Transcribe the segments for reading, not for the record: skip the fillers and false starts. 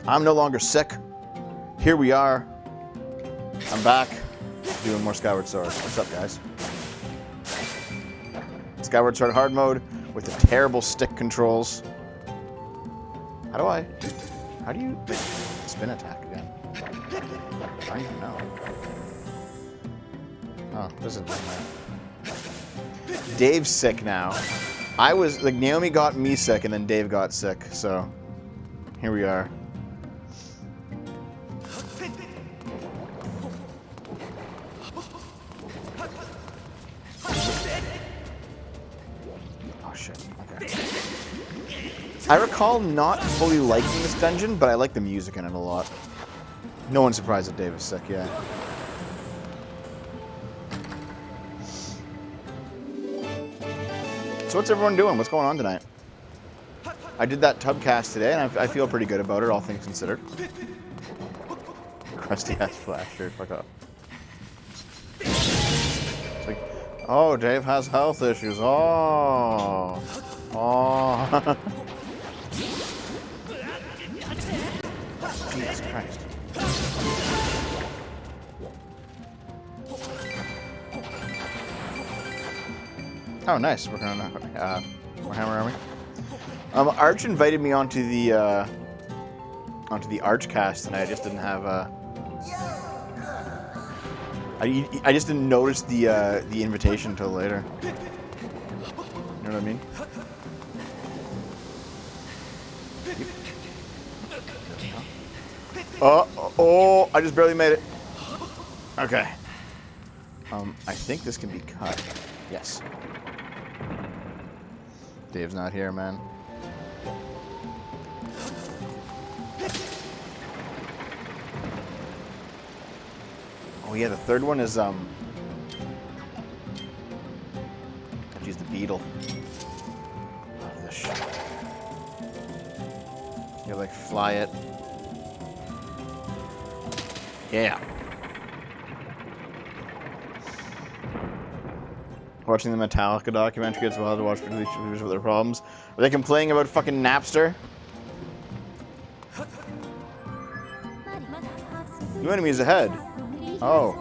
I'm no longer sick. Here we are. I'm back doing more Skyward Sword. What's up, guys? Skyward Sword hard mode with the terrible stick controls. How do you spin attack again? I don't even know. Oh, this is Dave's sick now. Naomi got me sick and then Dave got sick, so here we are. Oh shit, okay. I recall not fully liking this dungeon, but I like the music in it a lot. No one's surprised that Dave is sick, yeah. So what's everyone doing? What's going on tonight? I did that tub cast today, and I feel pretty good about it, all things considered. Crusty ass flash shirt, fuck up. It's like, oh, Dave has health issues. Oh. Oh. Jesus Christ. Oh, nice. Working on Warhammer Army. Arch invited me onto the Arch cast, and I just didn't have I just didn't notice the invitation until later. You know what I mean? Oh! I just barely made it. Okay. I think this can be cut. Yes. Dave's not here, man. Oh yeah, the third one is use the beetle. Oh, this shit. You like fly it. Yeah. Watching the Metallica documentary, it's wild to watch particularly shooters with their problems. Are they complaining about fucking Napster? New enemies ahead. Oh.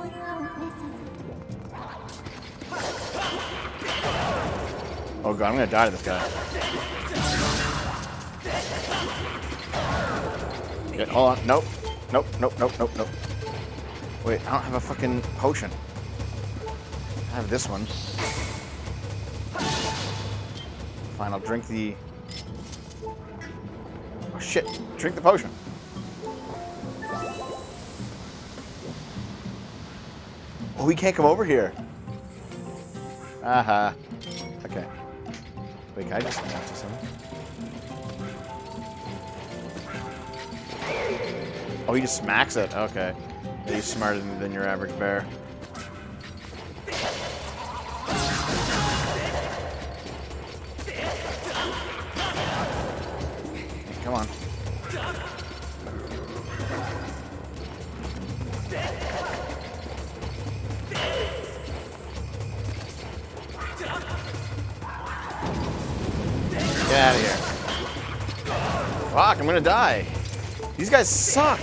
Oh god, I'm gonna die to this guy. Okay, hold on. Nope. Nope, nope, nope, nope, nope. Wait, I don't have a fucking potion. I have this one. Fine, I'll drink the... Oh shit, drink the potion. Oh, he can't come over here. Aha. Okay. Wait, can I just talk to someone? Oh, he just smacks it. Okay. Yeah, he's smarter than your average bear. Come on. Get out of here. Fuck, I'm gonna die. These guys suck.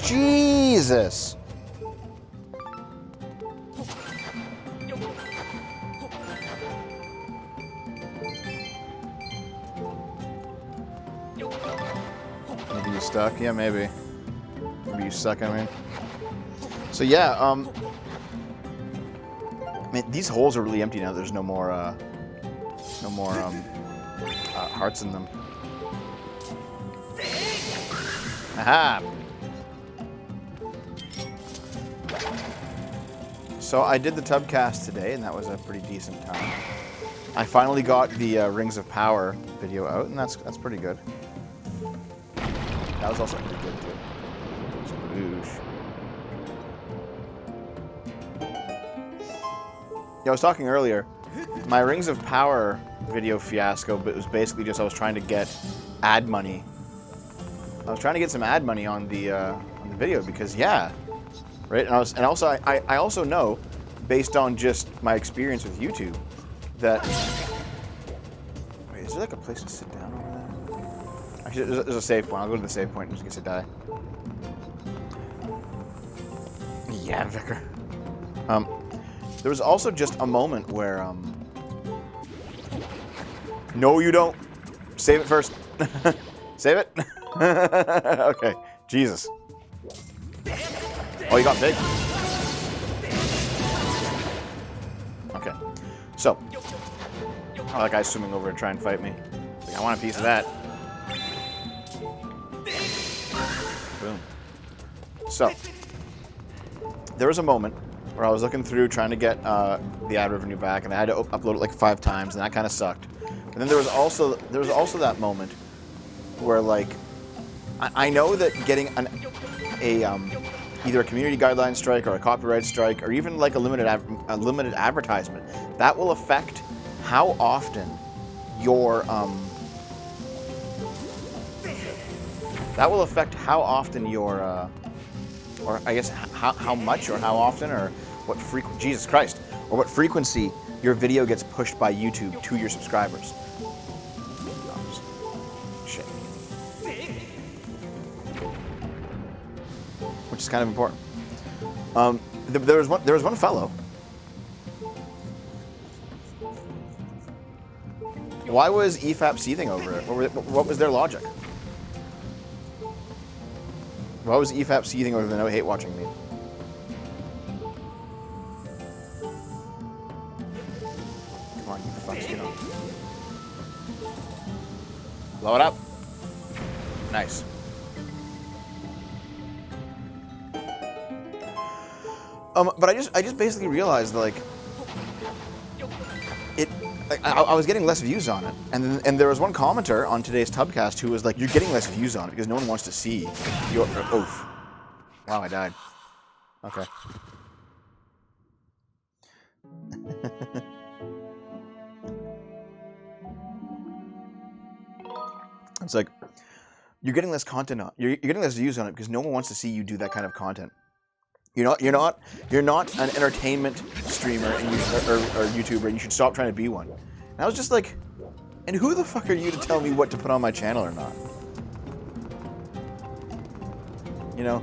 Jesus. Maybe you stuck? Yeah, maybe. Maybe you suck, I mean. So yeah, man, these holes are really empty now. There's no more hearts in them. Aha! So I did the tub cast today, and that was a pretty decent time. I finally got the Rings of Power video out, and that's pretty good. That was also pretty good too. Sploosh. Yeah, I was talking earlier. My Rings of Power video fiasco, but it was basically just I was trying to get ad money. I was trying to get some ad money on the video because yeah, right. And I also know, based on just my experience with YouTube, that wait, is there like a place to sit down over there? Actually, there's a save point. I'll go to the save point just in case I die. Yeah, Vicar. There was also just a moment where, no, you don't. Save it first. Save it? Okay. Jesus. Oh, you got big. Okay. So. Oh, that guy's swimming over to try and fight me. Like, I want a piece of that. Boom. So. There was a moment where I was looking through trying to get the ad revenue back, and I had to upload it like 5 times, and that kind of sucked. And then there was also that moment where, like, I know that getting either a community guideline strike or a copyright strike or even like a limited advertisement, that will affect how often your or I guess how much or how often or what Jesus Christ, or what frequency your video gets pushed by YouTube to your subscribers. Shit. Which is kind of important. There was one fellow. Why was EFAP seething over it? What was their logic? Why was EFAP seething over the no hate watching me? Come on, you fucks, get on. Blow it up. Nice. But I just basically realized, like, I was getting less views on it, and there was one commenter on today's Tubcast who was like, "You're getting less views on it because no one wants to see your oof." Wow, I died. Okay. It's like you're getting less content on. You're getting less views on it because no one wants to see you do that kind of content. You're not an entertainment streamer or YouTuber, and you should stop trying to be one. And I was just like, and who the fuck are you to tell me what to put on my channel or not? You know,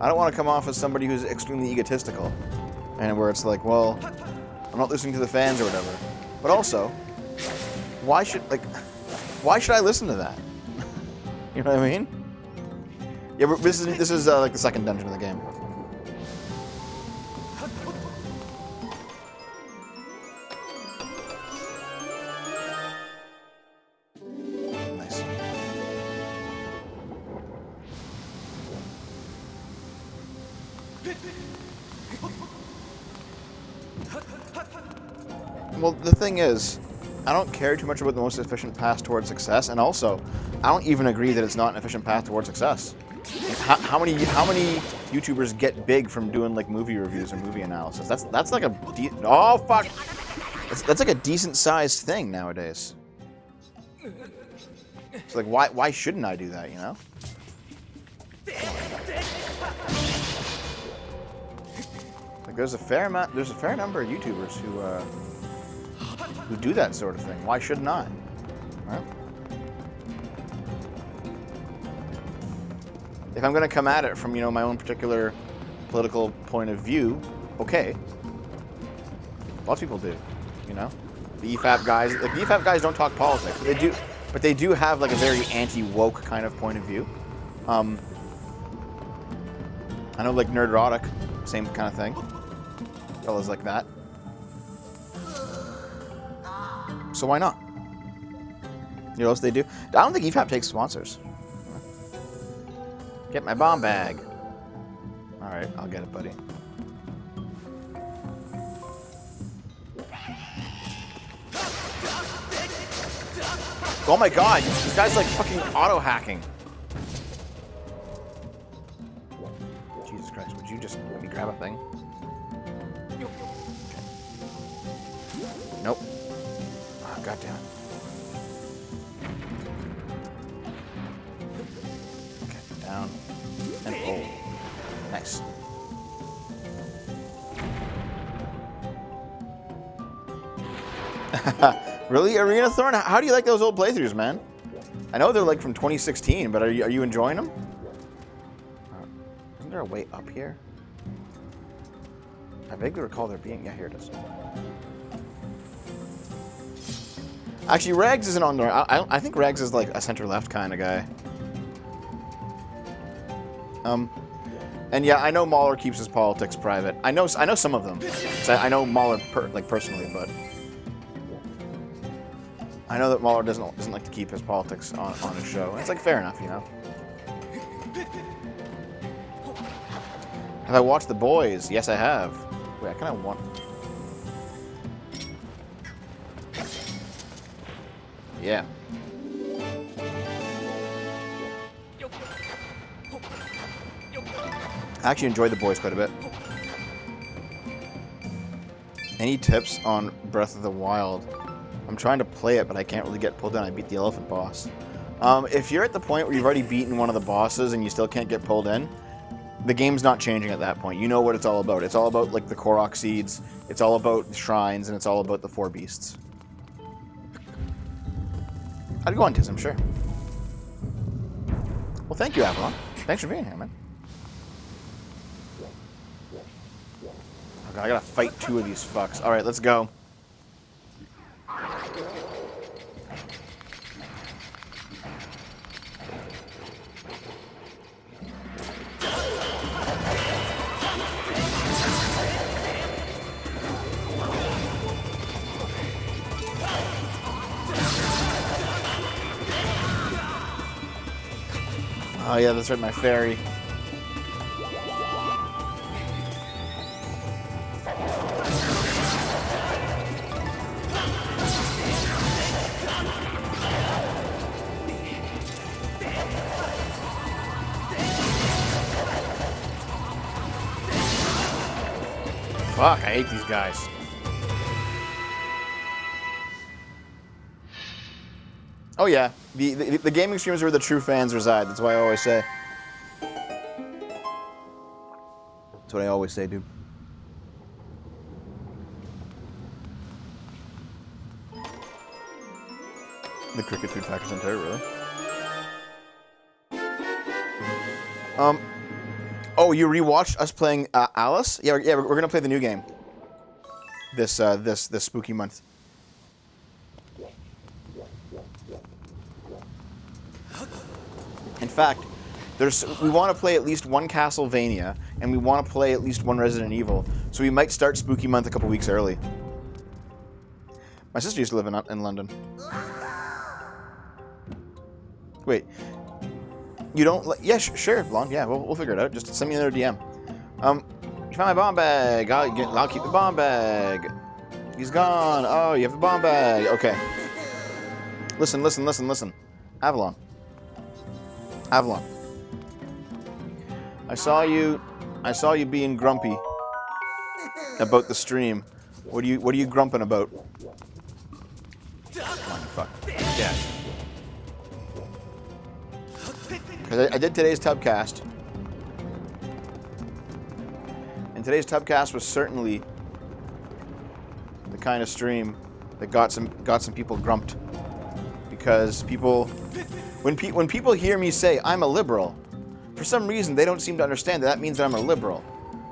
I don't want to come off as somebody who's extremely egotistical, and where it's like, well, I'm not listening to the fans or whatever. But also, why should I listen to that? You know what I mean? Yeah, but this is like the second dungeon of the game. Nice. Well, the thing is, I don't care too much about the most efficient path towards success, and also, I don't even agree that it's not an efficient path towards success. How many YouTubers get big from doing like movie reviews or movie analysis? That's like oh fuck! That's like a decent sized thing nowadays. It's like why shouldn't I do that? You know? Like there's a fair number of YouTubers who do that sort of thing. Why shouldn't I? Right? If I'm going to come at it from, my own particular political point of view, okay. Lots of people do, The EFAP guys, the EFAP guys don't talk politics. But they do have like a very anti-woke kind of point of view. I know like Nerdrotic, same kind of thing. Fellas like that. So why not? You know what else they do? I don't think EFAP takes sponsors. Get my bomb bag. Alright, I'll get it, buddy. Oh my god, this guy's like fucking auto-hacking. Jesus Christ, would you just let me grab a thing? Okay. Nope. Oh, god damn it. Okay, down. And roll. Nice. Really, Arena Thorn? How do you like those old playthroughs, man? I know they're like from 2016, but are you enjoying them? Isn't there a way up here? I vaguely recall there being. Yeah, here it is. Actually, Rags isn't on there. I think Rags is like a center-left kind of guy. And yeah, I know Mahler keeps his politics private. I know some of them. So I know Mahler personally, but I know that Mahler doesn't like to keep his politics on his show. And it's like fair enough, you know. Have I watched The Boys? Yes, I have. Wait, I kind of want. Yeah. I actually enjoyed The Boys quite a bit. Any tips on Breath of the Wild? I'm trying to play it, but I can't really get pulled in. I beat the elephant boss. If you're at the point where you've already beaten one of the bosses and you still can't get pulled in, the game's not changing at that point. You know what it's all about. It's all about like the Korok seeds, it's all about the shrines, and it's all about the 4 beasts. I'd go on Tism, sure. Well, thank you, Avalon. Thanks for being here, man. Okay, I gotta fight 2 of these fucks. Alright, let's go. Oh yeah, that's right, my fairy. Fuck, I hate these guys. Oh yeah, the gaming streams are where the true fans reside. That's what I always say. That's what I always say, dude. The cricket food factor's in there, really? Oh, you rewatched us playing Alice? Yeah, we're gonna play the new game. This spooky month. In fact, we want to play at least one Castlevania, and we want to play at least one Resident Evil, so we might start Spooky Month a couple weeks early. My sister used to live in London. Wait, you don't? Yeah, sure, Blonde. Yeah, we'll figure it out. Just send me another DM. You found my bomb bag. I'll keep the bomb bag. He's gone. Oh, you have the bomb bag. Okay. Listen. Avalon. I saw you being grumpy about the stream. What are you grumping about? Come on, fuck. Yeah. Because I did today's Tubcast. And today's Tubcast was certainly the kind of stream that got some people grumped. Because when people hear me say I'm a liberal, for some reason they don't seem to understand that means that I'm a liberal,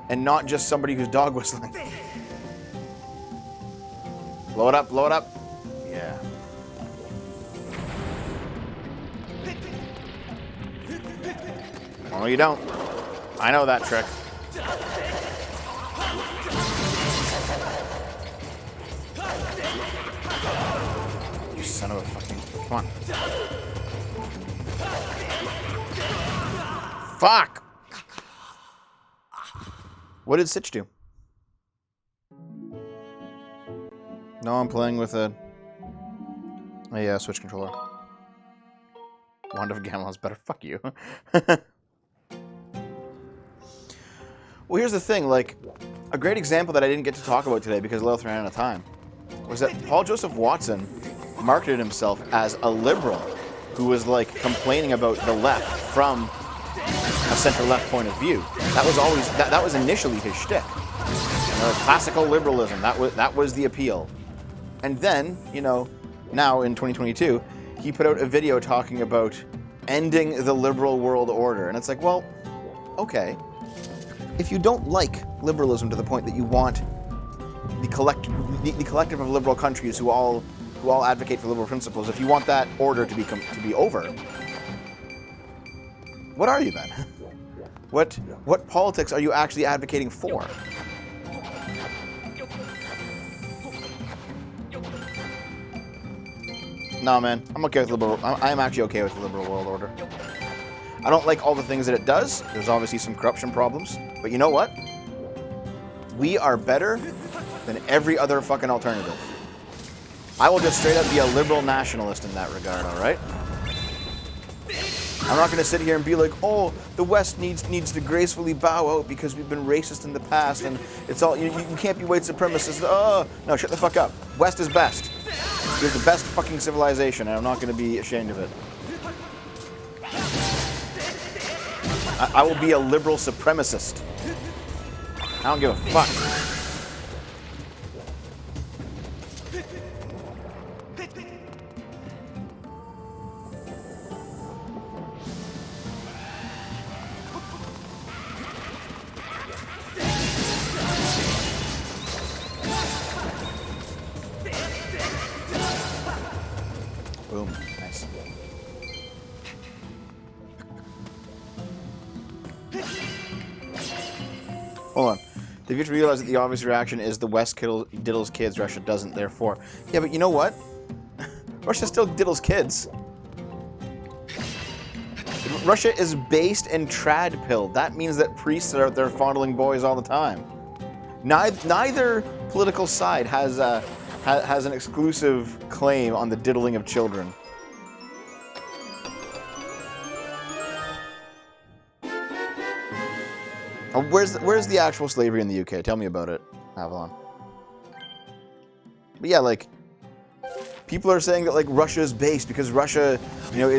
and not just somebody who's dog whistling. Blow it up. Yeah. Oh, you don't. I know that trick. You son of a fucking... Come on. Fuck! What did Sitch do? No, I'm playing with a Switch controller. Wand of Gamelon's better. Fuck you. Well, here's the thing, like, a great example that I didn't get to talk about today because Lilith ran out of time was that Paul Joseph Watson marketed himself as a liberal who was, like, complaining about the left from a center-left point of view. That was always, that was initially his shtick. Classical liberalism, that was the appeal. And then, you know, now in 2022, he put out a video talking about ending the liberal world order. And it's like, well, okay. If you don't like liberalism to the point that you want the collective of liberal countries who all advocate for liberal principles, if you want that order to be over, what are you then? What politics are you actually advocating for? Nah, man, I'm okay with liberal. I'm actually okay with the liberal world order. I don't like all the things that it does. There's obviously some corruption problems, but you know what? We are better than every other fucking alternative. I will just straight up be a liberal nationalist in that regard, all right? I'm not going to sit here and be like, oh, the West needs to gracefully bow out because we've been racist in the past, and it's all you can't be white supremacists. Oh, no, shut the fuck up. West is best. You're the best fucking civilization, and I'm not going to be ashamed of it. I will be a liberal supremacist. I don't give a fuck. Boom. Nice. Hold on. The future realize that the obvious reaction is the West diddles kids, Russia doesn't, therefore. Yeah, but you know what? Russia still diddles kids. Russia is based in trad pill. That means that priests are out there fondling boys all the time. Neither political side has an exclusive claim on the diddling of children. Where's the actual slavery in the UK? Tell me about it, Avalon. But yeah, like, people are saying that like Russia's based because Russia, you know,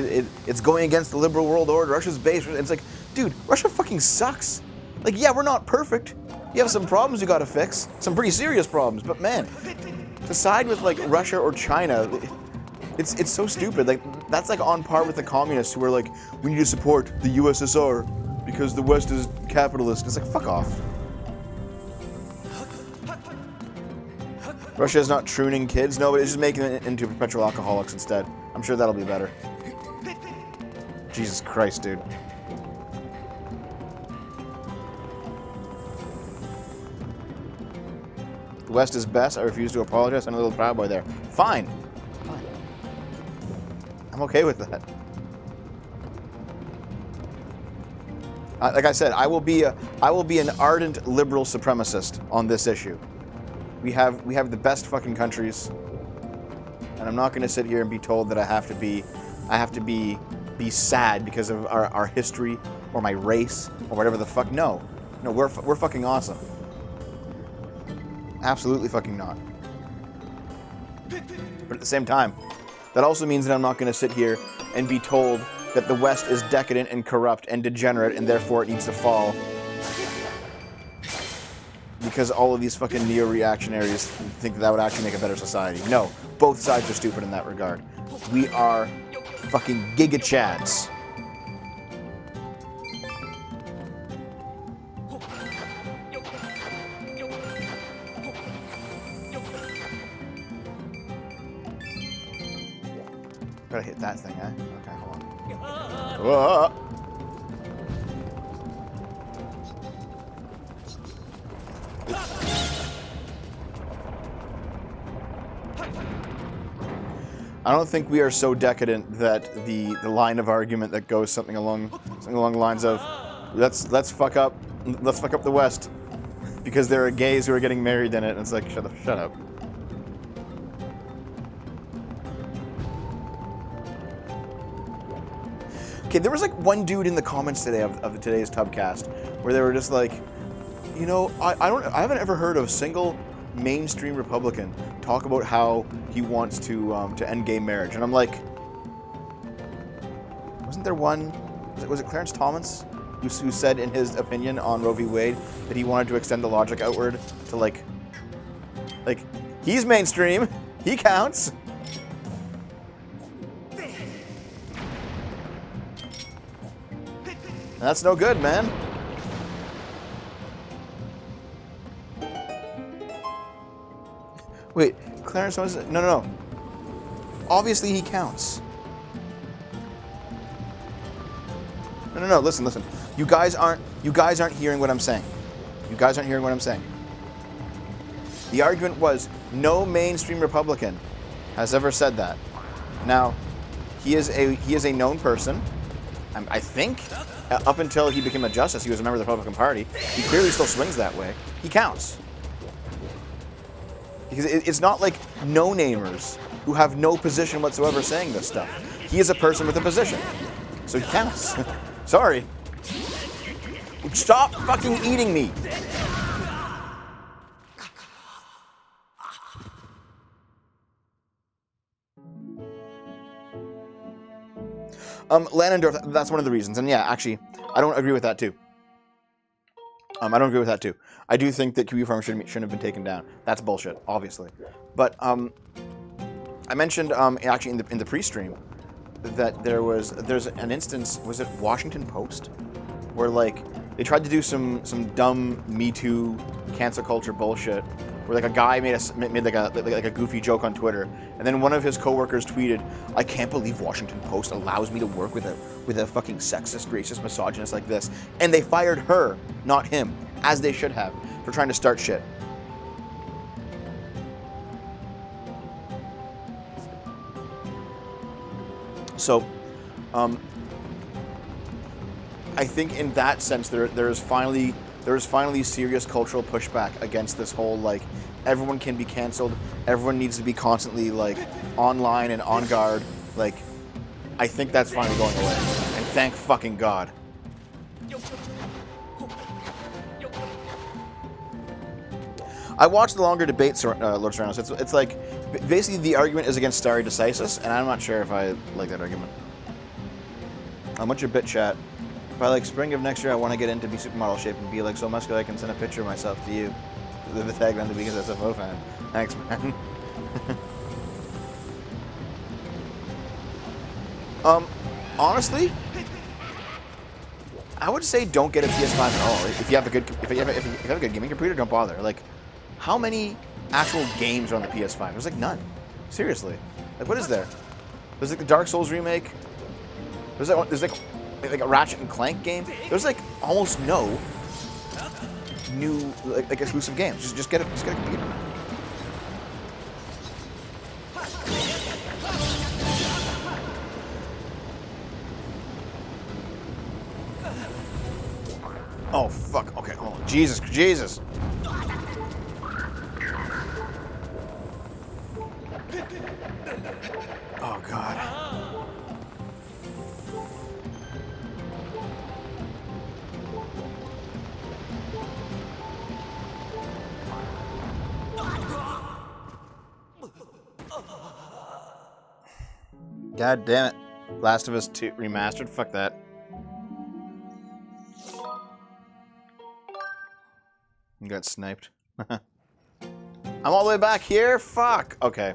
it's going against the liberal world order. Russia's based. It's like, dude, Russia fucking sucks. Like, yeah, we're not perfect. You have some problems you gotta fix, some pretty serious problems. But man, to side with like Russia or China, it's so stupid. Like, that's like on par with the communists who are like, we need to support the USSR because the West is capitalist. It's like, fuck off. Russia is not pruning kids. No, but it's just making them into perpetual alcoholics instead. I'm sure that'll be better. Jesus Christ, dude. The West is best. I refuse to apologize. I'm a little proud boy there. Fine. Fine. I'm okay with that. Like I said, I will be an ardent liberal supremacist on this issue. We have the best fucking countries, and I'm not going to sit here and be told that I have to be sad because of our history or my race or whatever the fuck. No, we're fucking awesome. Absolutely fucking not. But at the same time, that also means that I'm not going to sit here and be told that the West is decadent and corrupt and degenerate and therefore it needs to fall. Because all of these fucking neo-reactionaries think that would actually make a better society. No, both sides are stupid in that regard. We are fucking giga-chads. Gotta hit that thing, eh? Okay, hold on. Whoa. I don't think we are so decadent that the line of argument that goes something along the lines of let's fuck up the West because there are gays who are getting married in it, and it's like shut up. Okay, there was like one dude in the comments today of today's Tubcast where they were just like, you know, I haven't ever heard of a single mainstream Republican talk about how he wants to end gay marriage, and I'm like, wasn't there one? Was it Clarence Thomas who said in his opinion on Roe v. Wade that he wanted to extend the logic outward to like he's mainstream, he counts. That's no good, man. Wait, Clarence was it? No. Obviously he counts. No. Listen. You guys aren't hearing what I'm saying. You guys aren't hearing what I'm saying. The argument was no mainstream Republican has ever said that. Now, he is a known person. I think up until he became a justice, he was a member of the Republican Party. He clearly still swings that way. He counts. Because it's not like no-namers who have no position whatsoever saying this stuff. He is a person with a position. So he counts. Sorry. Stop fucking eating me. Lanendorf, that's one of the reasons. And yeah, actually, I don't agree with that too. I don't agree with that too. I do think that QB Farm shouldn't have been taken down. That's bullshit, obviously. But I mentioned actually in the pre-stream that there's an instance, was it Washington Post, where like they tried to do some dumb Me Too cancel culture bullshit, where like a guy made like a goofy joke on Twitter, and then one of his coworkers tweeted, "I can't believe Washington Post allows me to work with a fucking sexist, racist, misogynist like this," and they fired her, not him, as they should have, for trying to start shit. So, I think in that sense there is finally serious cultural pushback against this whole like everyone can be canceled, everyone needs to be constantly like online and on guard. Like, I think that's finally going away, and thank fucking God. I watched the longer debates, Lord Serrano. It's like basically the argument is against stare decisis, and I'm not sure if I like that argument. What's your bit chat? By like spring of next year, I want to get into be supermodel shape and be like so muscular I can send a picture of myself to you. The tagline to be because SFO fan. Thanks, man. Honestly, I would say don't get a PS5 at all. If you have a good gaming computer, don't bother. Like, how many actual games are on the PS5? There's like none. Seriously. Like, what is there? There's like the Dark Souls remake. There's like a Ratchet and Clank game. There's like almost no new like exclusive games. Just get a computer. Oh fuck. Okay. Oh Jesus. Oh God. God damn it. Last of Us 2 remastered? Fuck that. You got sniped. I'm all the way back here? Fuck. Okay.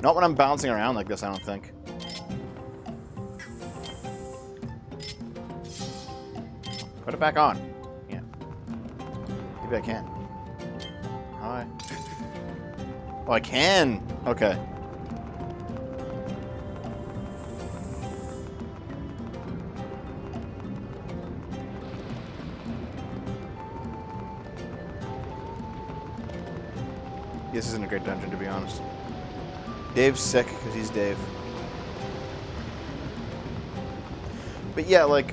Not when I'm bouncing around like this, I don't think. Put it back on. Yeah. Maybe I can. Hi. Oh, I can. Okay. This isn't a great dungeon, to be honest. Dave's sick because he's Dave. But yeah, like,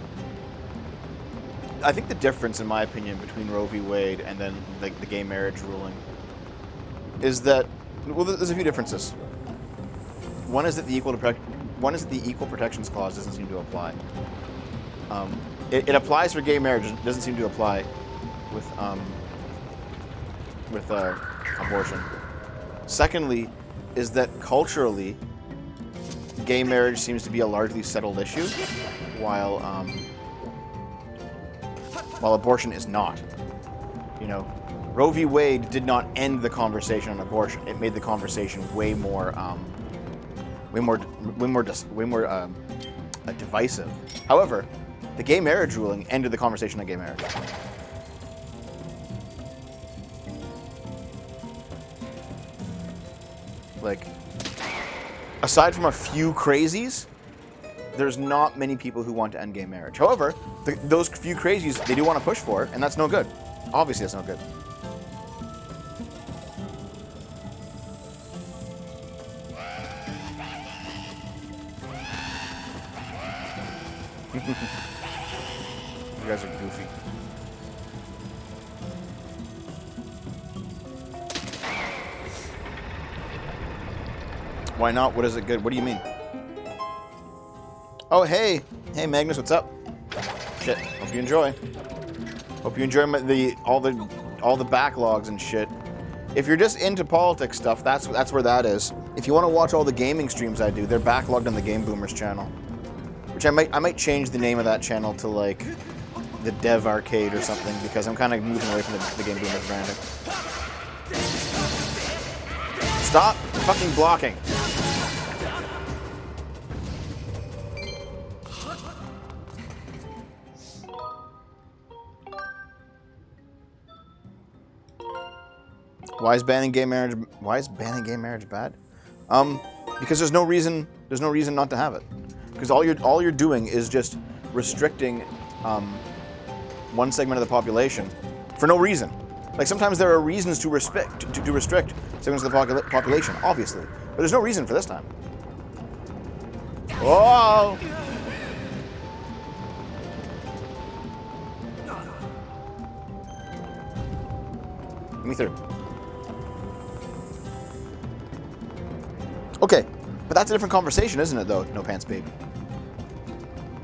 I think the difference, in my opinion, between Roe v. Wade and then like the gay marriage ruling is that, well, there's a few differences. One is that the Equal Protections Clause doesn't seem to apply. It applies for gay marriage. It doesn't seem to apply with abortion. Secondly, is that culturally, gay marriage seems to be a largely settled issue, while abortion is not. You know, Roe v. Wade did not end the conversation on abortion. It made the conversation way more divisive. However, the gay marriage ruling ended the conversation on gay marriage. Like, aside from a few crazies, there's not many people who want to end gay marriage. However, those few crazies, they do want to push for it, and that's no good. Obviously, that's no good. You guys are goofy. Why not? What is it good? What do you mean? Oh, hey. Hey, Magnus, what's up? Shit. Hope you enjoy. Hope you enjoy all the backlogs and shit. If you're just into politics stuff, that's where that is. If you want to watch all the gaming streams I do, they're backlogged on the Game Boomers channel. Which I might change the name of that channel to like the Dev Arcade or something, because I'm kind of moving away from the Game Boomers branding. Stop fucking blocking. Why is banning gay marriage bad? Because there's no reason not to have it. Because all you're doing is just restricting one segment of the population for no reason. Like, sometimes there are reasons to restrict segments of the population, obviously, but there's no reason for this time. Whoa! Let me through. Okay, but that's a different conversation, isn't it? Though, No Pants Baby.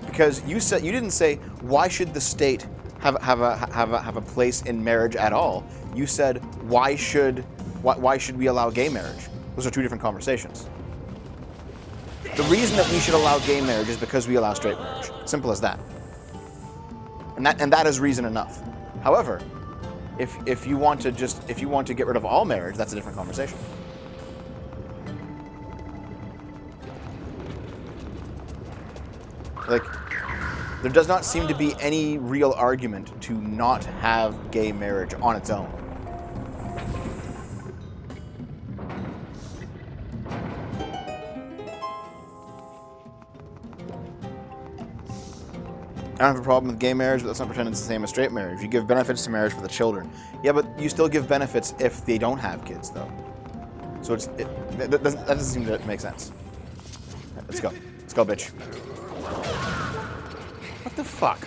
Because you didn't say why should the state have a place in marriage at all. You said why should we allow gay marriage? Those are two different conversations. The reason that we should allow gay marriage is because we allow straight marriage. Simple as that. And that is reason enough. However, if you want to get rid of all marriage, that's a different conversation. Like, there does not seem to be any real argument to not have gay marriage on its own. I don't have a problem with gay marriage, but let's not pretend it's the same as straight marriage. You give benefits to marriage for the children. Yeah, but you still give benefits if they don't have kids, though. So that doesn't seem to make sense. Right, let's go. Let's go, bitch. What the fuck?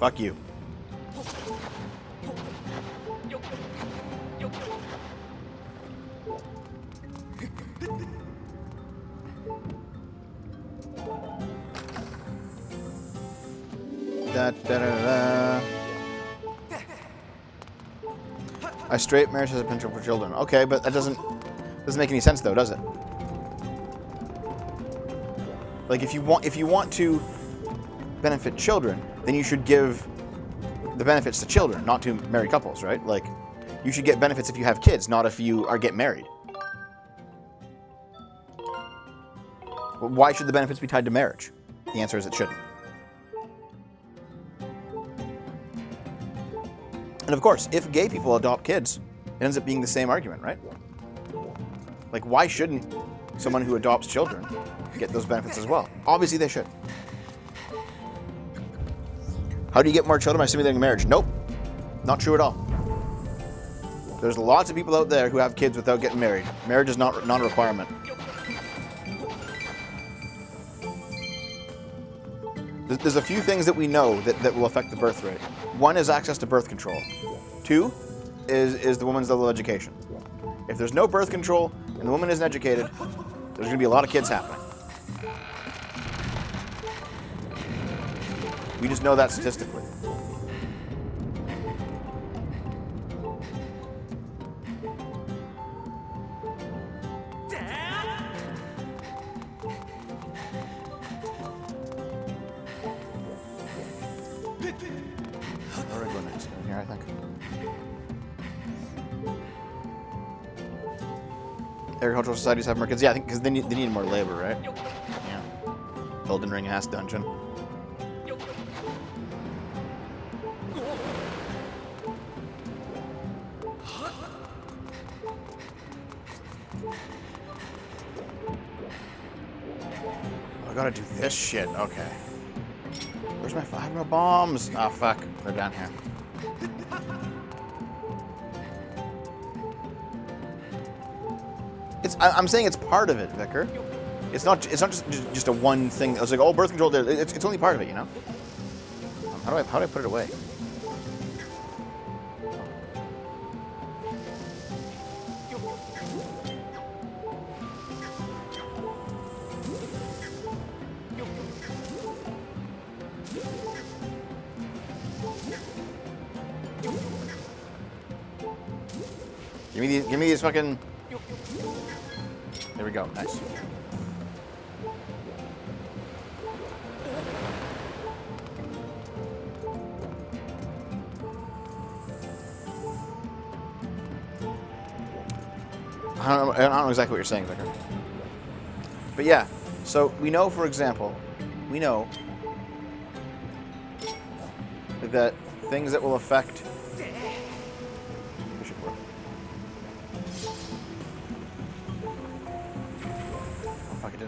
Fuck you. Da, da, da, da. A straight marriage has a potential for children. Okay, but that doesn't make any sense, though, does it? Like, if you want to benefit children, then you should give the benefits to children, not to married couples, right? Like, you should get benefits if you have kids, not if you get married. But why should the benefits be tied to marriage? The answer is it shouldn't. And of course, if gay people adopt kids, it ends up being the same argument, right? Like, why shouldn't someone who adopts children get those benefits as well? Obviously, they should. How do you get more children by simulating marriage? Nope. Not true at all. There's lots of people out there who have kids without getting married. Marriage is not a requirement. There's a few things that we know that will affect the birth rate. One is access to birth control. Two is the woman's level of education. If there's no birth control and the woman isn't educated, there's going to be a lot of kids happening. We just know that statistically. Where do I go next? Here, I think. agricultural societies have more kids? Yeah, I think because they need more labor, right? Yeah. Elden Ring ass dungeon. I gotta do this shit. Okay. Where's my... I have no bombs. Oh, fuck. They're down here. I'm saying it's part of it, Vicar. It's not just a one thing. I was like, oh, birth control. It's only part of it, you know. How do I put it away? Give me these fucking... There we go. Nice. I don't know exactly what you're saying, Vicar. But yeah, so we know, for example, that things that will affect...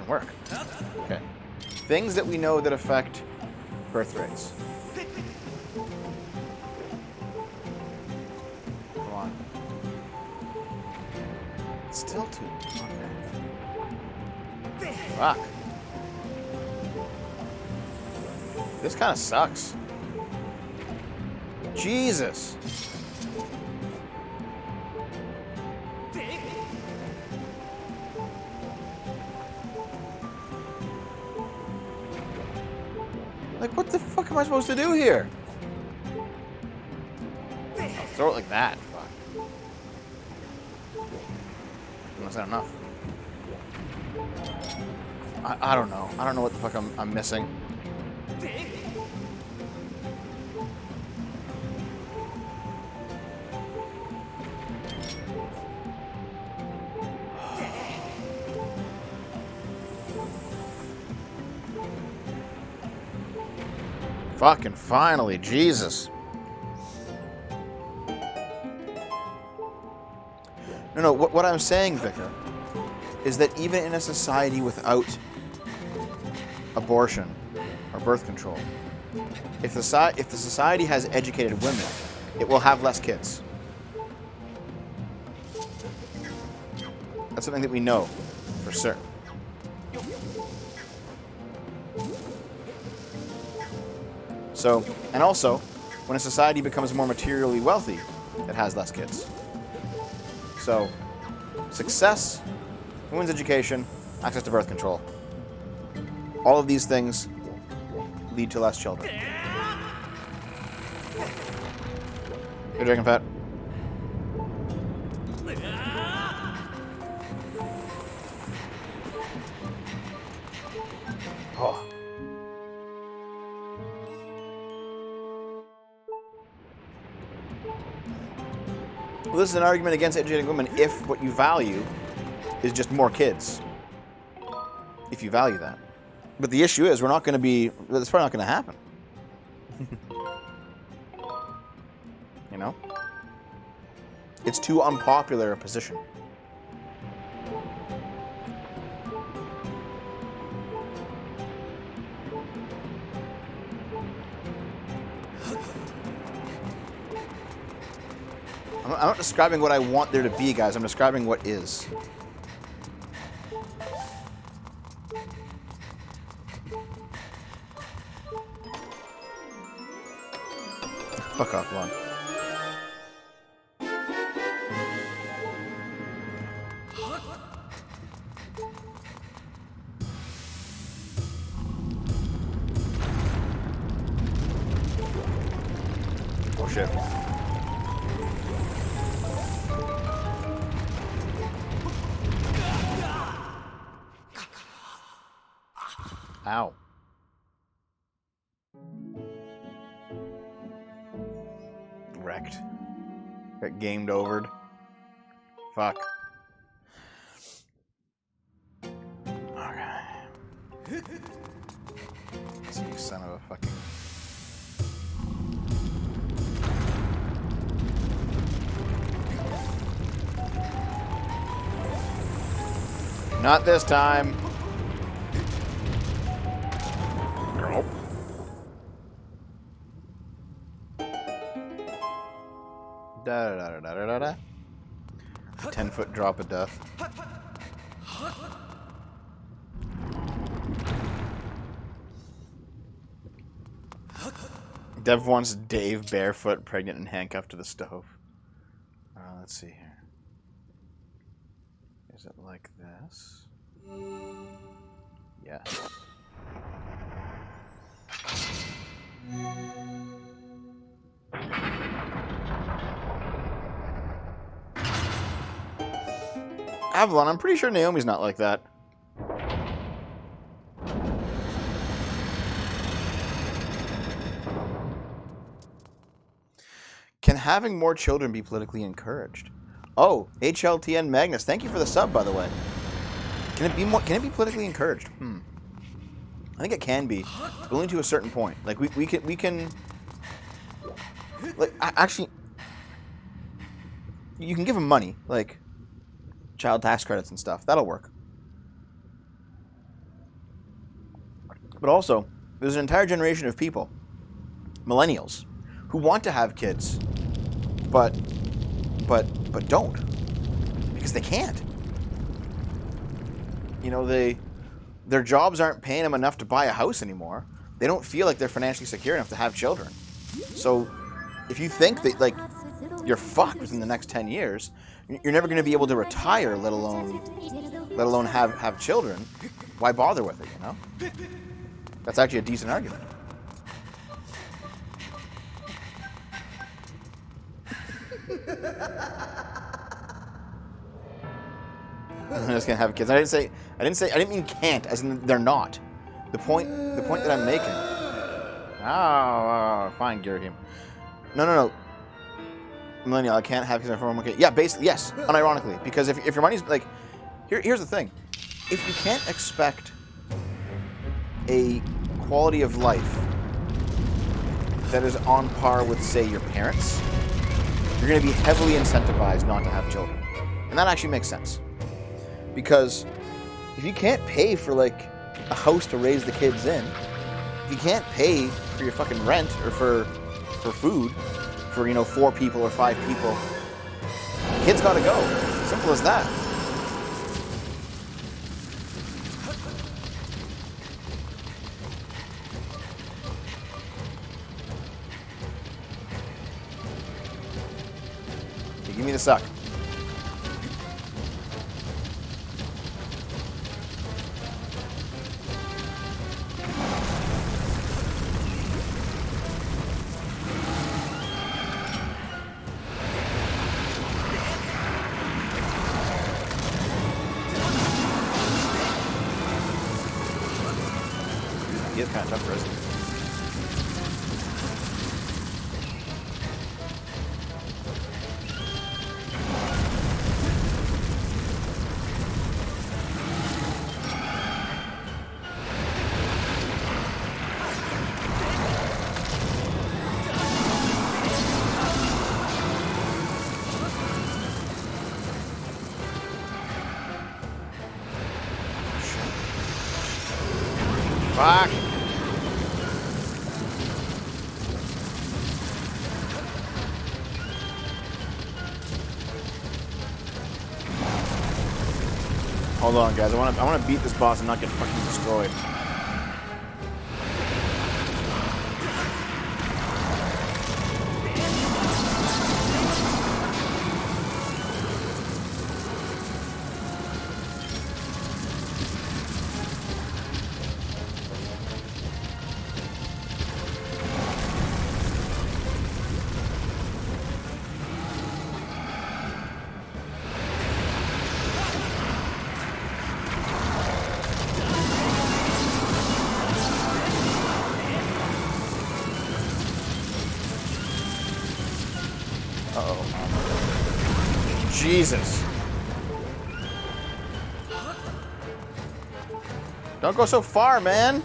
Work. Okay. Things that we know that affect birth rates. Come on. Still too. Okay. Fuck. This kind of sucks. Jesus. Like, what the fuck am I supposed to do here? I'll throw it like that. Fuck. That's not enough. I don't know. I don't know what the fuck I'm missing. Fucking finally, Jesus. No, what I'm saying, Vicar, is that even in a society without abortion or birth control, if the society has educated women, it will have less kids. That's something that we know for certain. So, and also, when a society becomes more materially wealthy, it has less kids. So, success, women's education, access to birth control. All of these things lead to less children. Good drinking, Fat. Oh. Well, this is an argument against educating women if what you value is just more kids. If you value that. But the issue is, we're not going to be... That's probably not going to happen. You know? It's too unpopular a position. I'm not describing what I want there to be, guys. I'm describing what is. Fuck off, Lon. Oh, shit. Ow. Wrecked. Got gamed overed. Fuck. You son of a fucking... Not this time. Nope. Da da da da da da da. 10-foot drop of death. Dev wants Dave barefoot, pregnant, and handcuffed to the stove. Let's see here. Is it like this? Yes. Avalon, I'm pretty sure Naomi's not like that. Can having more children be politically encouraged? Oh, HLTN Magnus, thank you for the sub, by the way. Can it be more? Can it be politically encouraged? I think it can be, but only to a certain point. Like we can. Like actually, you can give them money, like child tax credits and stuff. That'll work. But also, there's an entire generation of people, millennials, who want to have kids, but don't, because they can't. You know, their jobs aren't paying them enough to buy a house anymore. They don't feel like they're financially secure enough to have children. So if you think that, like, you're fucked within the next 10 years, you're never going to be able to retire, let alone have children, why bother with it, you know? That's actually a decent argument. I'm just gonna have kids. I didn't mean can't, as in they're not. The point that I'm making. Oh, fine, Girahim. No. Millennial, I can't have kids from 401k. Yeah, basically, yes, unironically, because if your money's like, here's the thing: if you can't expect a quality of life that is on par with, say, your parents, you're going to be heavily incentivized not to have children. And that actually makes sense. Because if you can't pay for, like, a house to raise the kids in, if you can't pay for your fucking rent or for food for, you know, 4 people or 5 people, kids got to go. Simple as that. Okay, give me the suck. He is kind of tough for us. Fuck! Hold on, guys. I want to beat this boss and not get fucking destroyed. Jesus. Don't go so far, man.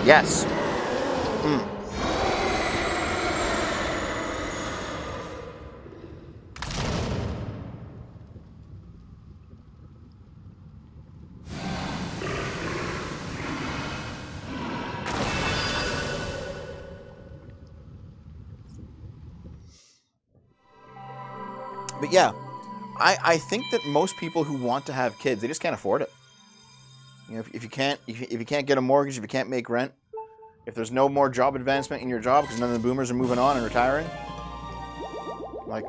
Yes. But yeah, I think that most people who want to have kids, they just can't afford it. You know, if you can't get a mortgage, if you can't make rent, if there's no more job advancement in your job because none of the boomers are moving on and retiring, like,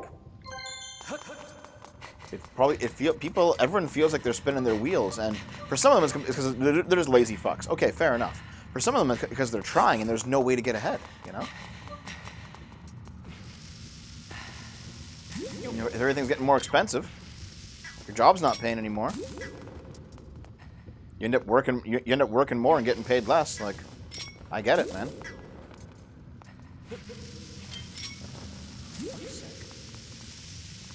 everyone feels like they're spinning their wheels, and for some of them it's because they're just lazy fucks. Okay, fair enough. For some of them it's because they're trying and there's no way to get ahead, you know? You know, if everything's getting more expensive, your job's not paying anymore. You end up working more and getting paid less. Like, I get it, man.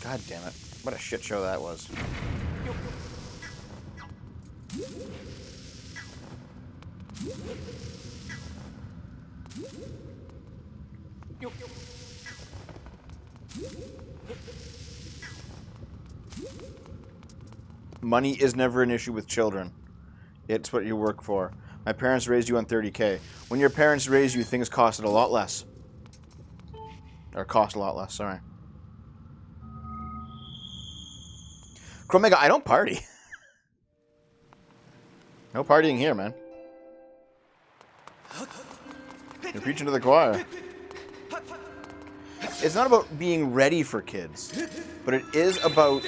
God damn it. What a shit show that was. Money is never an issue with children. It's what you work for. My parents raised you on 30K. When your parents raised you, things costed a lot less. Or cost a lot less, sorry. Chromega, I don't party. No partying here, man. You're preaching to the choir. It's not about being ready for kids, but it is about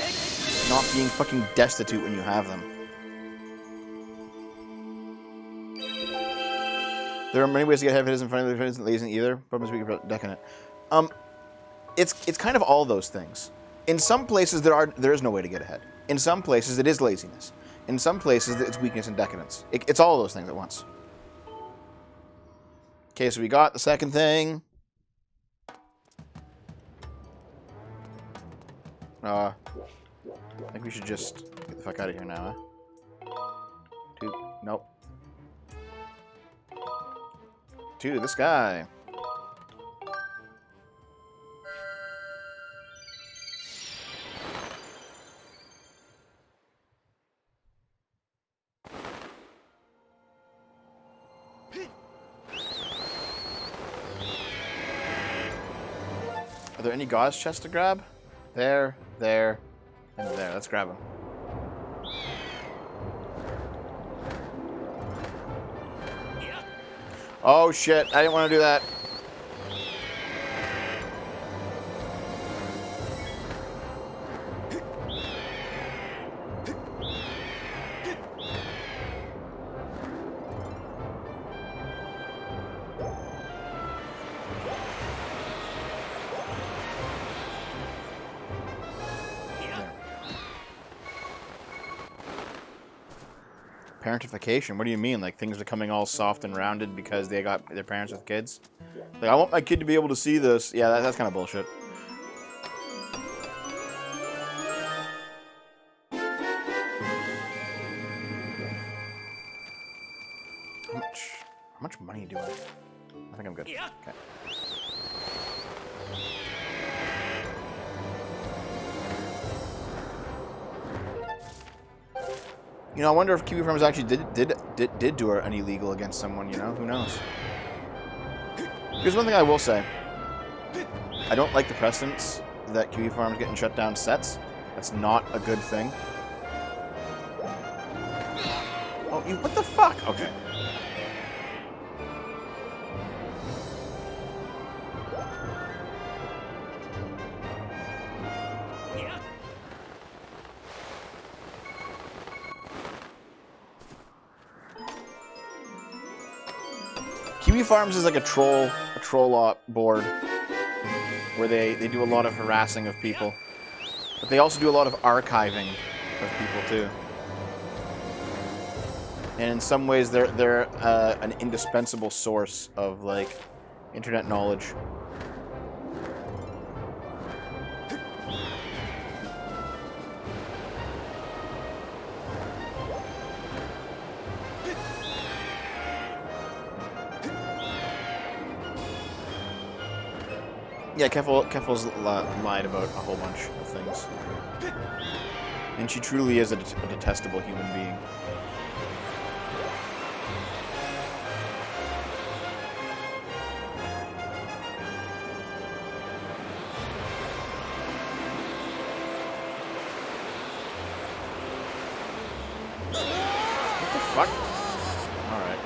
not being fucking destitute when you have them. There are many ways to get ahead if it isn't funny, if it isn't lazy either. Problems we can decadent. It's kind of all those things. In some places there is no way to get ahead. In some places it is laziness. In some places it's weakness and decadence. It's all of those things at once. Okay, so we got the second thing. I think we should just get the fuck out of here now, Dude, nope. To this guy. Are there any gauze chests to grab? There, and there. Let's grab them. Oh shit, I didn't want to do that. Parentification? What do you mean? Like things becoming all soft and rounded because they got their parents with kids? Like, I want my kid to be able to see this. Yeah, that's kind of bullshit. How much money do I have? I think I'm good. Okay. You know, I wonder if Kiwi Farms actually did do an illegal against someone, you know? Who knows? Here's one thing I will say. I don't like the precedence that Kiwi Farms getting shut down sets. That's not a good thing. Oh, you, what the fuck? Okay. Kiwi Farms is like a troll board where they do a lot of harassing of people, but they also do a lot of archiving of people too. And in some ways, they're an indispensable source of, like, internet knowledge. Yeah, Keffel's lied about a whole bunch of things. And she truly is a detestable human being. What the fuck? Alright.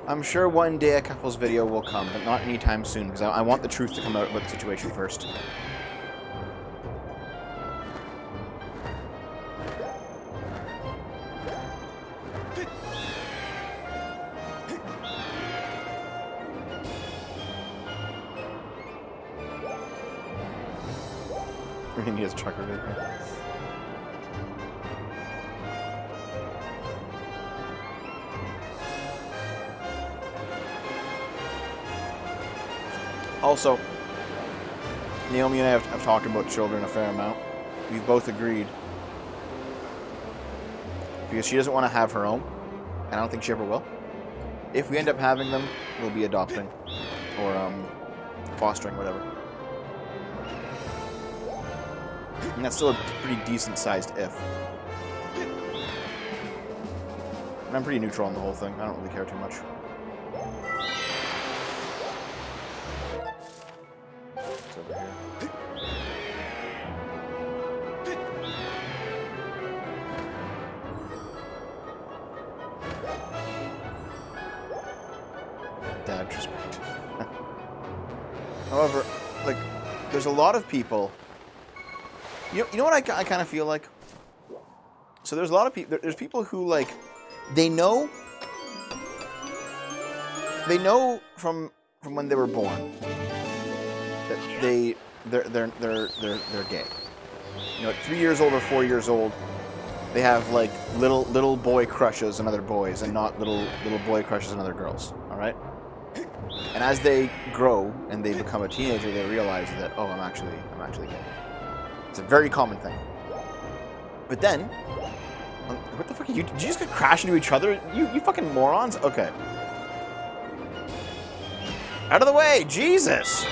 I'm sure one day a Keffel's video will come, but not anytime soon, because I want the truth to come out about the situation first. He has a trucker video. Also, Naomi and I have talked about children a fair amount. We've both agreed. Because she doesn't want to have her own, and I don't think she ever will. If we end up having them, we'll be adopting. Or, fostering, whatever. And that's still a pretty decent-sized if. And I'm pretty neutral on the whole thing. I don't really care too much. Over here. Dad respect. However, like, there's a lot of people. You know what I kind of feel like? So there's a lot of people. There's people who, like, they know from when they were born that they're gay. You know, at 3 years old or 4 years old, they have, like, little boy crushes on other boys and not little boy crushes on other girls. All right. And as they grow and they become a teenager, they realize that, oh, I'm actually gay. It's a very common thing. But then, what the fuck? Did you just crash into each other? You fucking morons. Okay. Out of the way, Jesus.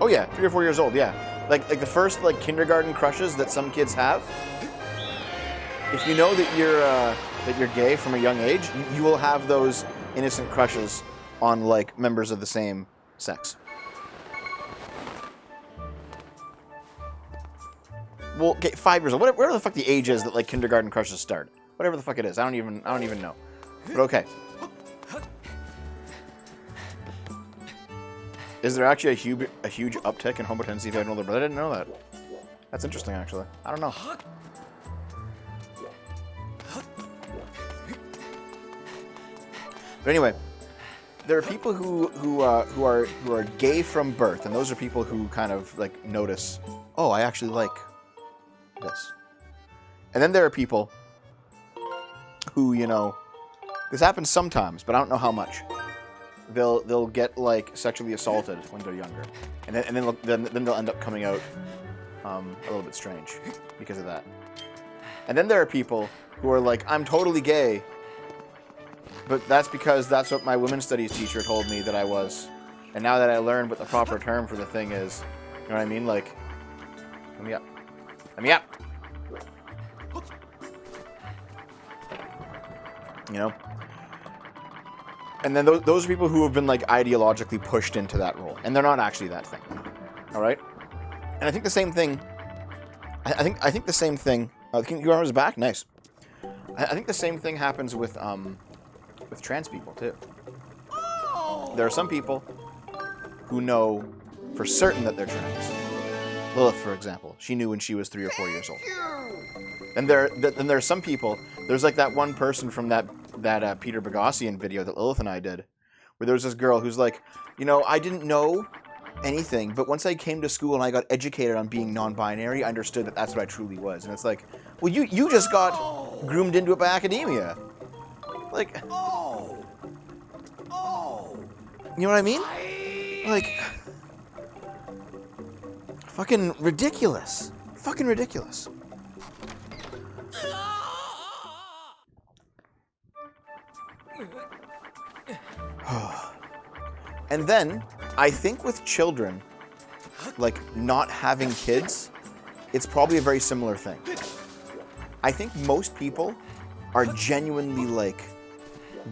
Oh yeah, 3 or 4 years old. Yeah, like the first, like, kindergarten crushes that some kids have. If you know that you're gay from a young age, you will have those innocent crushes on, like, members of the same sex. Well, okay, 5 years old. Whatever the fuck the age is that, like, kindergarten crushes start. Whatever the fuck it is, I don't even know. But okay. Is there actually a huge uptick in homo tendency if you had an older brother? I didn't know that. That's interesting, actually. I don't know. But anyway, there are people who are gay from birth, and those are people who kind of, like, notice, oh, I actually like this. And then there are people who, you know, this happens sometimes, but I don't know how much. They'll get, like, sexually assaulted when they're younger, and then they'll end up coming out a little bit strange because of that. And then there are people who are like, I'm totally gay, but that's because that's what my women's studies teacher told me that I was, and now that I learned what the proper term for the thing is, you know what I mean? Like, let me up. Let me up. You know? And then those are people who have been, like, ideologically pushed into that role, and they're not actually that thing. All right? And I think the same thing. I think the same thing. Your arm is back. Nice. I think the same thing happens with trans people too. There are some people who know for certain that they're trans. Lilith, for example, she knew when she was 3 or 4 years old. And then there are some people. There's, like, that one person from that that Peter Boghossian video that Lilith and I did, where there was this girl who's like, you know, I didn't know anything, but once I came to school and I got educated on being non-binary, I understood that that's what I truly was. And it's like, well, you just got groomed into it by academia. Like, you know what I mean? Like, fucking ridiculous. Fucking ridiculous. And then, I think with children, like, not having kids, it's probably a very similar thing. I think most people are genuinely, like,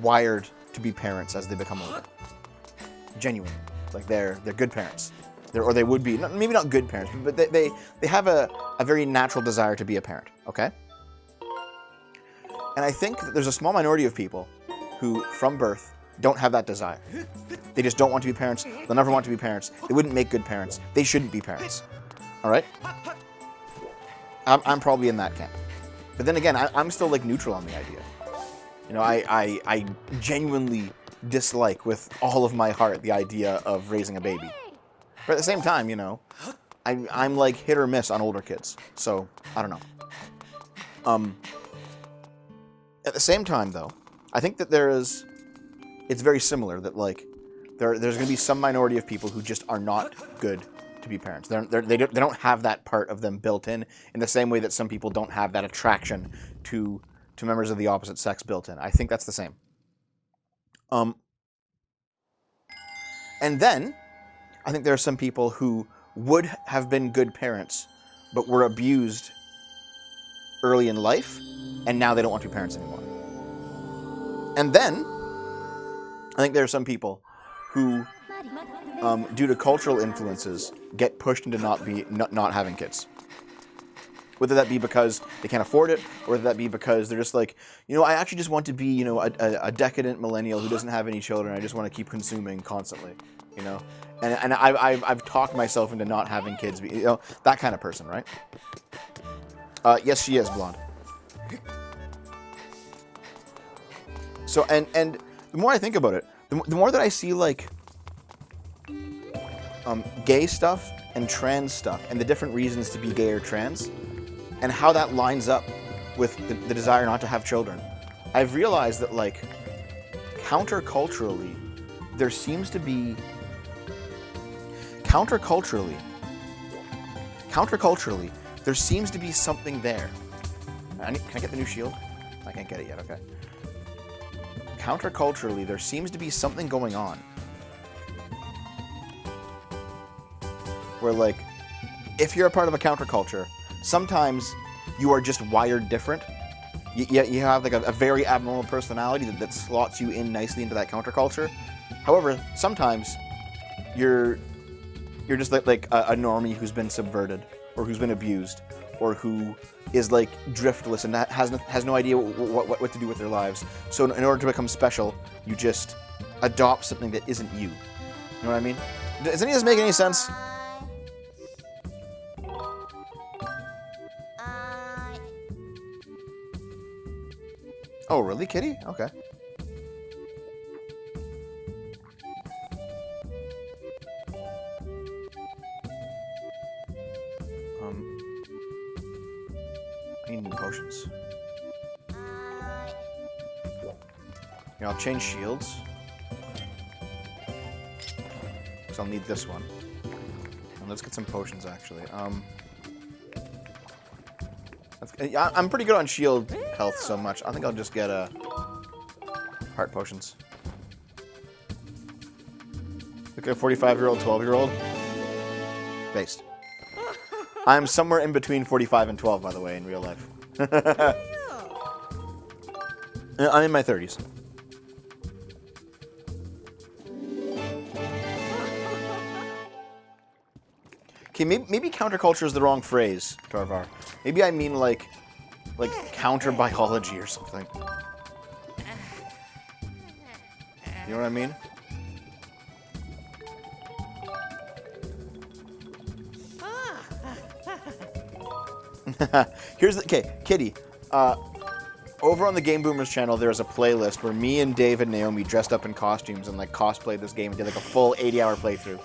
wired to be parents as they become older. Genuine. Like, they're good parents. Or they would be, maybe not good parents, but they have a very natural desire to be a parent, okay? And I think that there's a small minority of people who, from birth, don't have that desire. They just don't want to be parents. They'll never want to be parents. They wouldn't make good parents. They shouldn't be parents. All right? I'm probably in that camp. But then again, I'm still, like, neutral on the idea. You know, I genuinely dislike with all of my heart the idea of raising a baby. But at the same time, you know, I'm like hit or miss on older kids. So, I don't know. At the same time, though, I think that it's very similar that, like, there's going to be some minority of people who just are not good to be parents. They don't have that part of them built in the same way that some people don't have that attraction to members of the opposite sex built in. I think that's the same. And then, I think there are some people who would have been good parents, but were abused early in life, and now they don't want to be parents anymore. And then, I think there are some people who, due to cultural influences, get pushed into not having kids. Whether that be because they can't afford it, or whether that be because they're just like, you know, I actually just want to be, you know, a decadent millennial who doesn't have any children. I just want to keep consuming constantly, you know. And I've talked myself into not having kids, you know, that kind of person, right? Yes, she is blonde. So and the more I think about it, the more that I see, like, gay stuff and trans stuff and the different reasons to be gay or trans, and how that lines up with the desire not to have children, I've realized that, like, counterculturally, there seems to be there seems to be something there. Can I get the new shield? I can't get it yet, okay. Counterculturally, there seems to be something going on where, like, if you're a part of a counterculture, sometimes you are just wired different. You have, like, a very abnormal personality that slots you in nicely into that counterculture. However, sometimes you're just like a normie who's been subverted, or who's been abused, or who is, like, driftless and has no idea what to do with their lives. So in order to become special, you just adopt something that isn't you. You know what I mean? Does any of this make any sense? Oh, really, Kitty? Okay. I need new potions. Yeah, I'll change shields. Because I'll need this one. And let's get some potions, actually. I'm pretty good on shield health so much. I think I'll just get heart potions. Look at a 45-year-old, 12-year-old. Based. I'm somewhere in between 45 and 12, by the way, in real life. I'm in my 30s. Okay, maybe counterculture is the wrong phrase, Tarvar. Maybe I mean like counter biology or something. You know what I mean? Here's the... Okay, Kitty. Over on the Game Boomers channel, there's a playlist where me and Dave and Naomi dressed up in costumes and like cosplayed this game and did like a full 80-hour playthrough.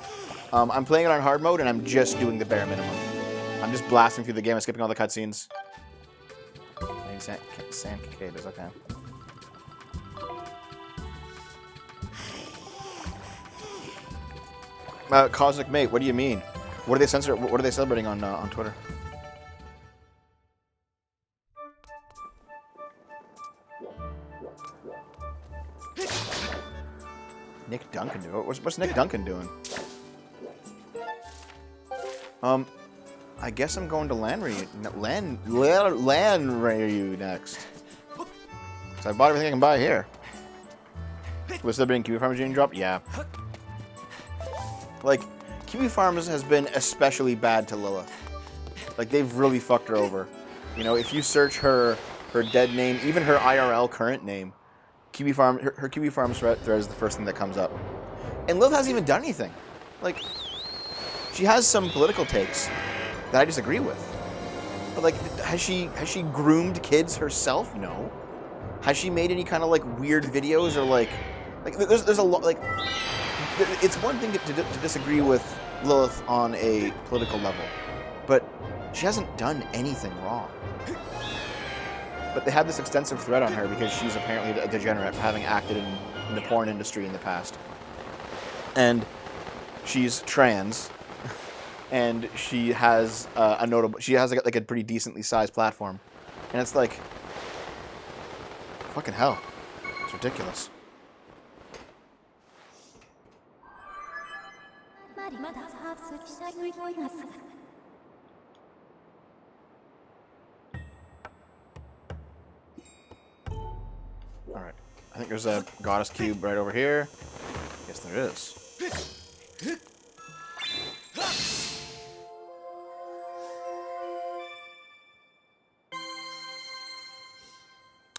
I'm playing it on hard mode and I'm just doing the bare minimum. I'm just blasting through the game and skipping all the cutscenes. Sand cicadas, okay. Cosmic Mate, what do you mean? What are they What are they celebrating on Twitter? Nick Duncan doing? What's Nick Duncan doing? I guess I'm going to Land Ryu next. So I bought everything I can buy here. Was there been Kiwi Farmers Union drop? Yeah. Like, Kiwi Farms has been especially bad to Lilith. Like, they've really fucked her over. You know, if you search her dead name, even her IRL current name, her Kiwi Farms thread is the first thing that comes up. And Lilith hasn't even done anything. Like, she has some political takes that I disagree with. But like, has she groomed kids herself? No. Has she made any kind of like weird videos or like there's a lot like it's one thing to disagree with Lilith on a political level, but she hasn't done anything wrong. But they had this extensive thread on her because she's apparently a degenerate for having acted in the porn industry in the past. And she's trans, and she has like a pretty decently sized platform, and it's like, fucking hell, it's ridiculous. All right, I think there's a goddess cube right over here. Yes, there is.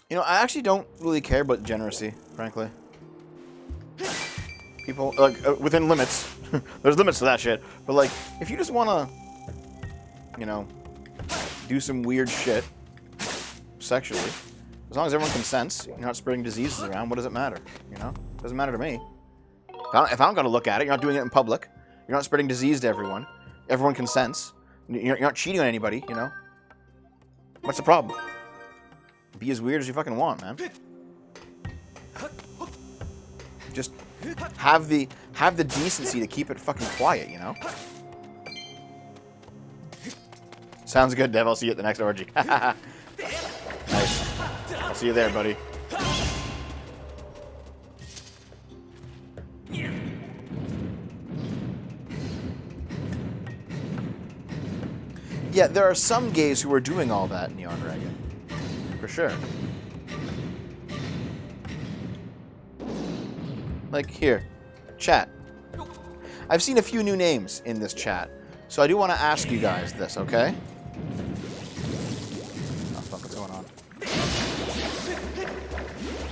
You know, I actually don't really care about degeneracy, frankly. People, like, within limits. There's limits to that shit. But, like, if you just want to, you know, do some weird shit sexually, as long as everyone consents, you're not spreading diseases around, what does it matter? You know? It doesn't matter to me. If I don't got to look at it, you're not doing it in public. You're not spreading disease to everyone. Everyone consents. You're not cheating on anybody, you know? What's the problem? Be as weird as you fucking want, man. Just have the decency to keep it fucking quiet, you know? Sounds good, Dev. I'll see you at the next orgy. Nice. I'll see you there, buddy. Yeah, there are some gays who are doing all that in Neon Dragon. For sure. Like, here. Chat. I've seen a few new names in this chat, so I do want to ask you guys this, okay? Oh, fuck, what's going on?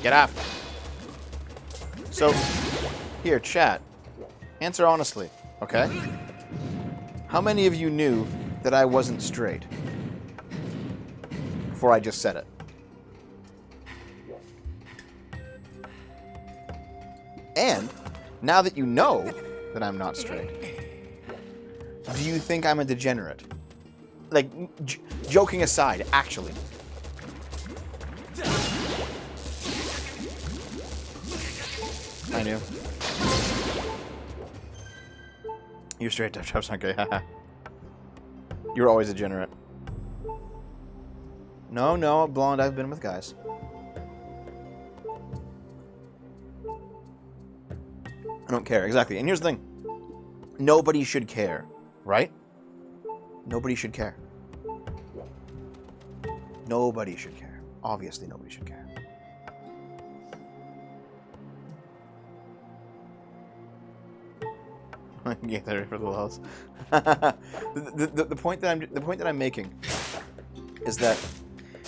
Get off. So, here, chat. Answer honestly, okay? How many of you knew that I wasn't straight before I just said it? And now that you know that I'm not straight, do you think I'm a degenerate? Like, joking aside, actually. I knew. You're straight, Dev Chops, okay, haha. You're always a degenerate. No, blonde, I've been with guys. I don't care, exactly. And here's the thing. Nobody should care, right? Nobody should care. Nobody should care. Obviously, nobody should care. Yeah, there for the lows. The point that I'm making is that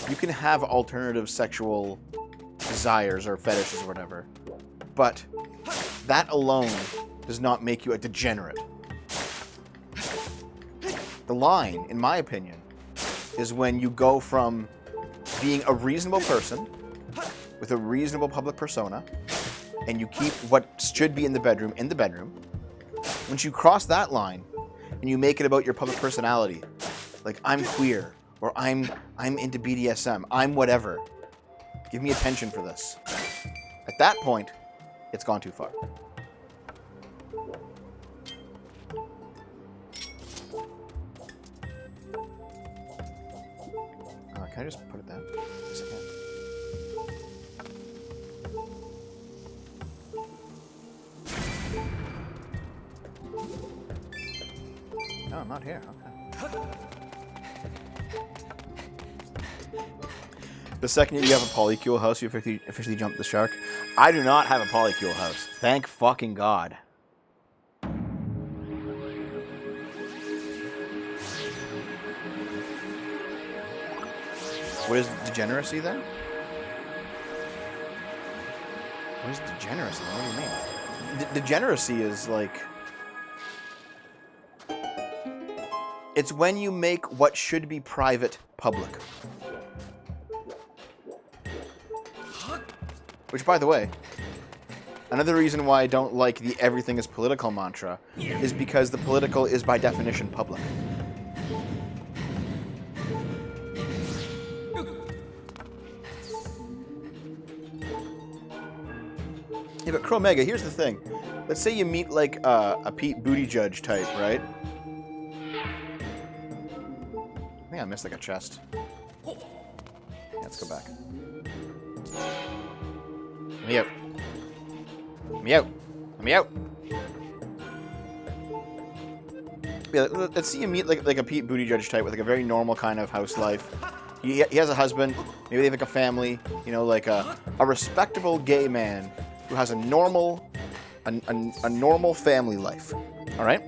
you can have alternative sexual desires or fetishes or whatever, but that alone does not make you a degenerate. The line, in my opinion, is when you go from being a reasonable person with a reasonable public persona, and you keep what should be in the bedroom, once you cross that line and you make it about your public personality, like I'm queer or I'm into BDSM, I'm whatever, give me attention for this. At that point, it's gone too far. Can I just put it down? Yes, I can. No, I'm not here. Okay. The second you have a polycule house, you officially jump the shark. I do not have a polycule house. Thank fucking God. What is degeneracy then? What is degeneracy? What do you mean? Degeneracy is like... It's when you make what should be private public. Which, by the way, another reason why I don't like the everything is political mantra is because the political is by definition public. Yeah, but Chromega, here's the thing. Let's say you meet like a Pete Buttigieg type, right? I think I missed like a chest. Yeah, let's go back. Let me out. Let me out. Let me out. Yeah, let's see you meet like a Pete Buttigieg type with like a very normal kind of house life. He has a husband, maybe they have like a family, you know, like a respectable gay man who has a normal family life. All right?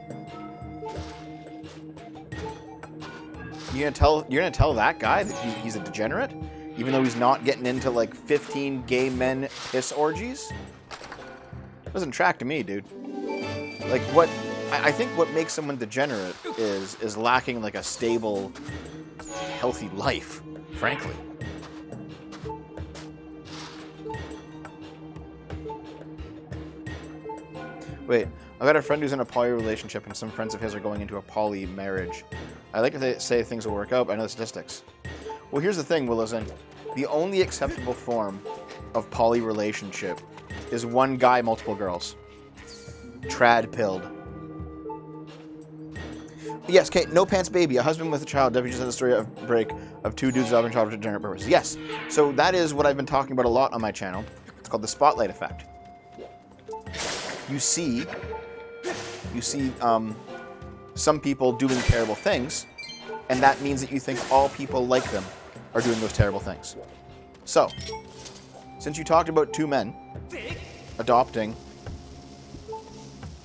You're gonna tell that guy that he's a degenerate, even though he's not getting into like 15 gay men piss orgies? Doesn't track to me, dude. Like what I think what makes someone degenerate is lacking like a stable, healthy life, frankly. Wait, I got a friend who's in a poly relationship and some friends of his are going into a poly marriage. I like to say things will work out, but I know the statistics. Well, here's the thing, Willowson. The only acceptable form of poly relationship is one guy, multiple girls. Trad-pilled. Yes, Kate, no pants baby, a husband with a child. Debbie just had a story of break of two dudes adopting child for degenerate purposes. Yes, so that is what I've been talking about a lot on my channel. It's called the spotlight effect. You see some people doing terrible things, and that means that you think all people like them are doing those terrible things. So, since you talked about two men adopting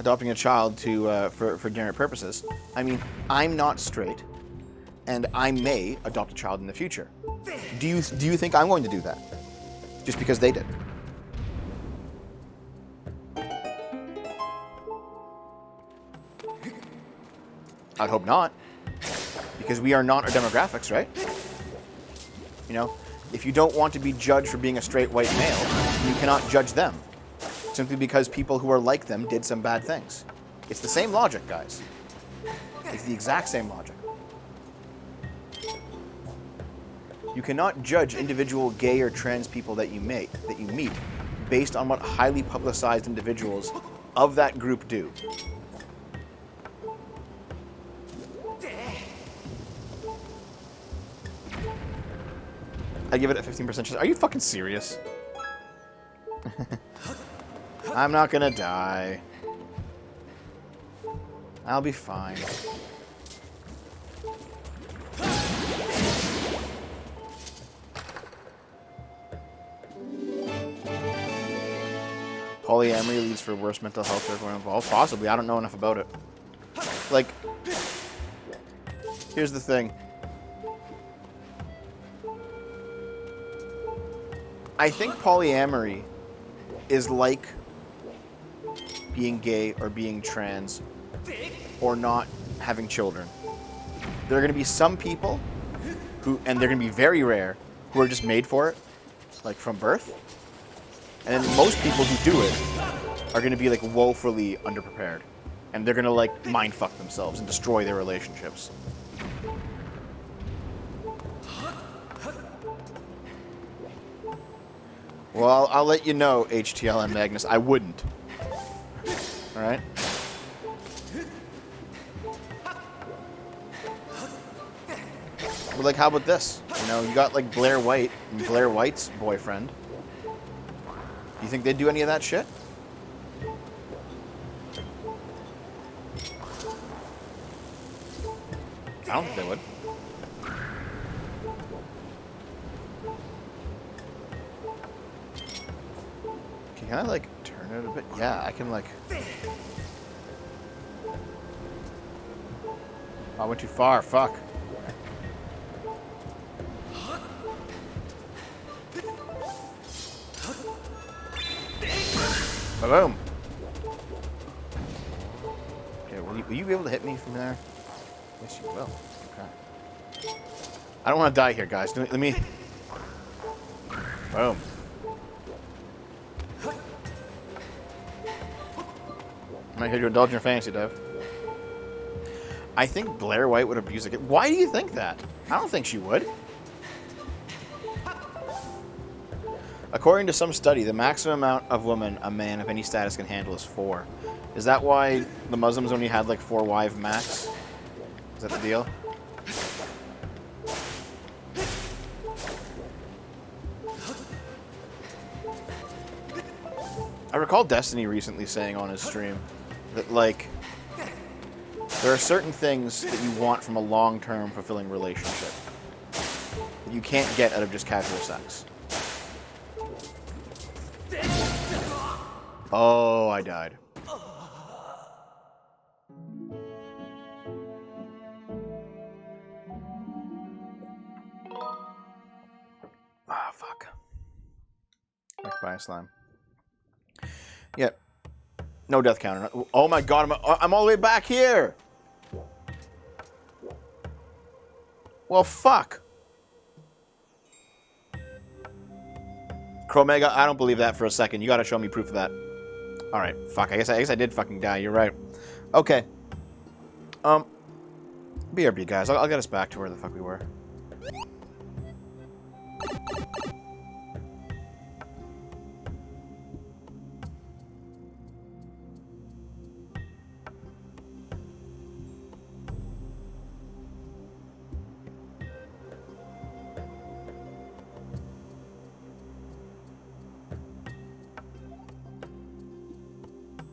a child for degenerate purposes, I mean, I'm not straight, and I may adopt a child in the future. Do you think I'm going to do that just because they did? I'd hope not, because we are not our demographics, right? You know, if you don't want to be judged for being a straight white male, you cannot judge them, simply because people who are like them did some bad things. It's the same logic, guys. It's the exact same logic. You cannot judge individual gay or trans people that you meet based on what highly publicized individuals of that group do. I give it a 15% chance. Are you fucking serious? I'm not gonna die. I'll be fine. Polyamory leads for worse mental health for everyone involved. Possibly. I don't know enough about it. Like, here's the thing. I think polyamory is like being gay or being trans or not having children. There are going to be some people who, and they're going to be very rare, who are just made for it, like from birth. And then most people who do it are going to be like woefully underprepared. And they're going to like mindfuck themselves and destroy their relationships. Well, I'll let you know, HTL and Magnus, I wouldn't. Alright? But like, how about this? You know, you got like Blair White and Blair White's boyfriend. You think they'd do any of that shit? I don't think they would. Can I, like, turn it a bit? Yeah, I can, like... Oh, I went too far. Fuck. Boom. Okay, will you be able to hit me from there? Yes, you will. Okay. I don't want to die here, guys. Let me... Boom. I'm not here to indulge in your fantasy, Dev. I think Blair White would abuse a kid. Why do you think that? I don't think she would. According to some study, the maximum amount of women a man of any status can handle is 4. Is that why the Muslims only had like 4 wives max? Is that the deal? I recall Destiny recently saying on his stream that, like, there are certain things that you want from a long-term fulfilling relationship that you can't get out of just casual sex. Oh, I died. Ah, fuck. Wrecked by a slime. Yep. No death counter. Oh my god, I'm all the way back here! Well, fuck. Chromega, I don't believe that for a second. You gotta show me proof of that. Alright, fuck. I guess I did fucking die. You're right. Okay. BRB, guys. I'll get us back to where the fuck we were.